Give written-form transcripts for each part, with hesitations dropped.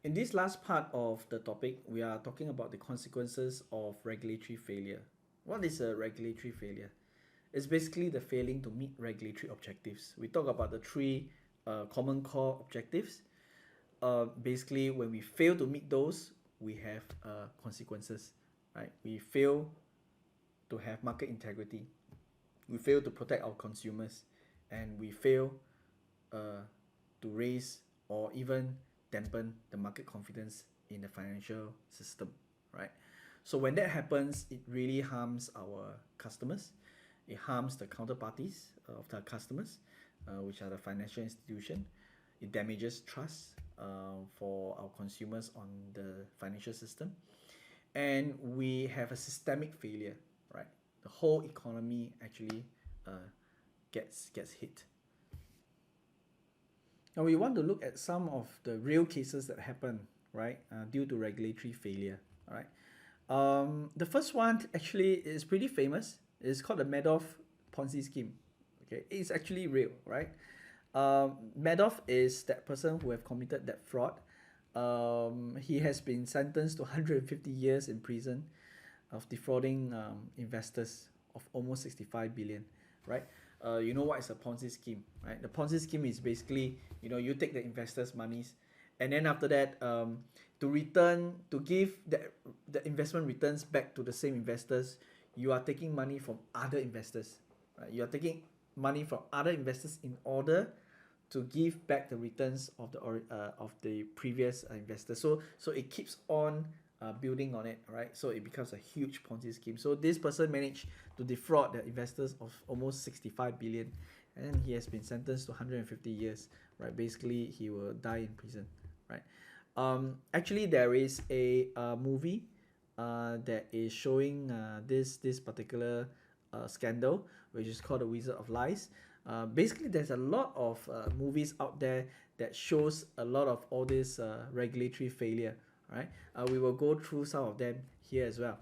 In this last part of the topic, we are talking about the consequences of regulatory failure. What is a regulatory failure? It's basically the failing to meet regulatory objectives. We talk about the three common core objectives. Basically, when we fail to meet those, we have consequences, right? We fail to have market integrity. We fail to protect our consumers, and we fail to raise or even dampen the market confidence in the financial system, right? So when that happens, it really harms our customers. It harms the counterparties of the customers, which are the financial institution. It damages trust for our consumers on the financial system. And we have a systemic failure, right? The whole economy actually gets hit. Now we want to look at some of the real cases that happen, right, due to regulatory failure. All right. The first one actually is pretty famous. It's called the Madoff Ponzi scheme. Okay, it's actually real, right? Madoff is that person who have committed that fraud. He has been sentenced to 150 years in prison of defrauding investors of almost 65 billion, right? You know what is a Ponzi scheme, right? The Ponzi scheme is basically, you take the investors' monies, and then after that, to give the investment returns back to the same investors, you are taking money from other investors, right? You are taking money from other investors in order to give back the returns of the previous investors. So it keeps on building on it, right? So it becomes a huge Ponzi scheme. So this person managed to defraud the investors of almost 65 billion, and he has been sentenced to 150 years, right? Basically, he will die in prison, right? Actually, there is a movie that is showing this particular scandal, which is called The Wizard of Lies. Basically, there's a lot of movies out there that shows a lot of all this regulatory failure. Right? We will go through some of them here as well.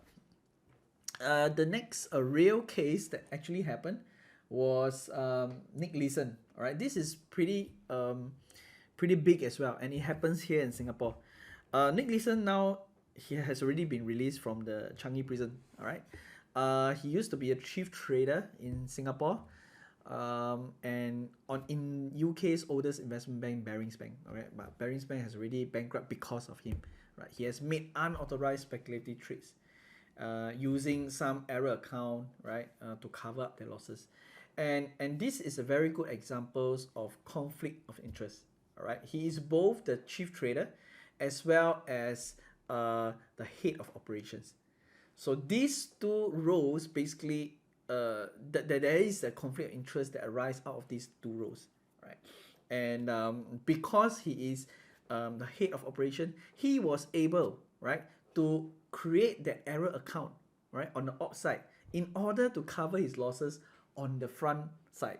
The next real case that actually happened was Nick Leeson. All right, this is pretty big as well, and it happens here in Singapore. Nick Leeson now, he has already been released from the Changi prison. All right, he used to be a chief trader in Singapore. And in UK's oldest investment bank, Barings Bank, alright, but Barings Bank has already bankrupt because of him, right? He has made unauthorized speculative trades, using some error account, right, to cover up their losses, and this is a very good examples of conflict of interest. Alright, he is both the chief trader as well as the head of operations. So these two roles basically. There is a conflict of interest that arise out of these two roles, right? And because he is the head of operation, he was able, right, to create the error account, right, on the outside in order to cover his losses on the front side,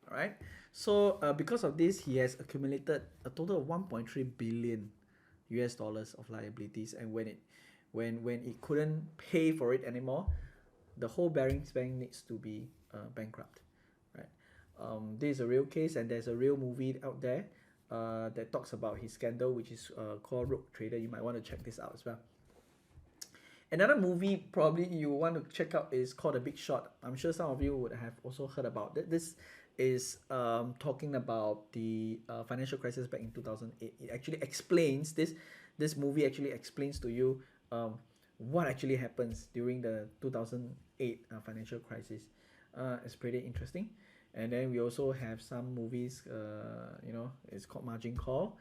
right? So because of this, he has accumulated a total of 1.3 billion US dollars of liabilities, and when it couldn't pay for it anymore, the whole Barings Bank needs to be bankrupt, right? This is a real case, and there's a real movie out there that talks about his scandal, which is called Rogue Trader. You might want to check this out as well. Another movie probably you want to check out is called The Big Short. I'm sure some of you would have also heard about it. This is talking about the financial crisis back in 2008. It actually explains this movie actually explains to you what actually happens during the 2008 financial crisis. It's pretty interesting. And then we also have some movies, it's called Margin Call.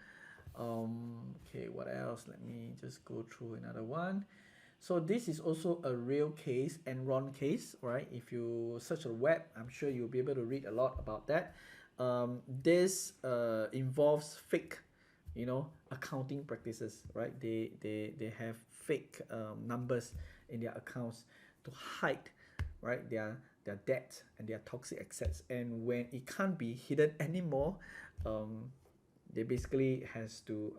Okay, what else? Let me just go through another one. So this is also a real case, Enron case, right? If you search the web, I'm sure you'll be able to read a lot about that. This involves fake accounting practices, right? They have fake numbers in their accounts to hide, right, their debt and their toxic assets. And when it can't be hidden anymore, they basically has to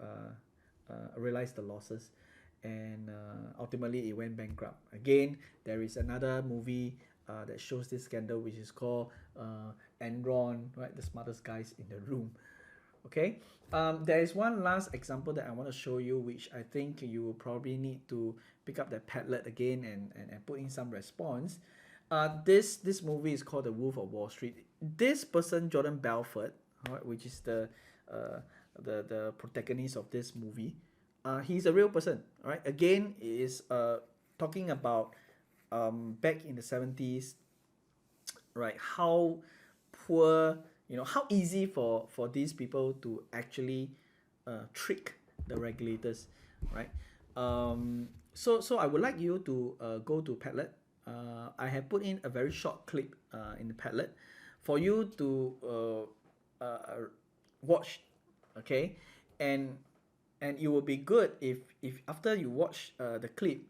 realize the losses, and ultimately it went bankrupt. Again, there is another movie that shows this scandal, which is called Enron, right, the smartest guys in the room. Okay. There is one last example that I want to show you, which I think you will probably need to pick up that Padlet again and put in some response. This movie is called The Wolf of Wall Street. This person, Jordan Belfort, alright, which is the protagonist of this movie, he's a real person. Alright, again, is talking about back in the 70s, right? How poor, how easy for these people to actually trick the regulators, right? So I would like you to go to Padlet. I have put in a very short clip in the Padlet for you to watch, okay? And it will be good if after you watch the clip,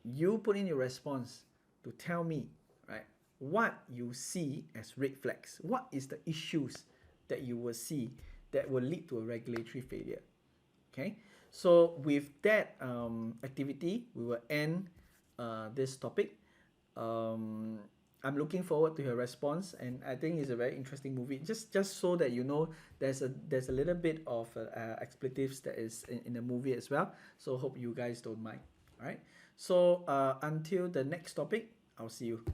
you put in your response to tell me, right, what you see as red flags. What is the issues that you will see that will lead to a regulatory failure? Okay, so with that activity, we will end this topic. I'm looking forward to your response, and I think it's a very interesting movie. Just so that you know, there's a little bit of expletives that is in the movie as well. So hope you guys don't mind. All right. So until the next topic, I'll see you.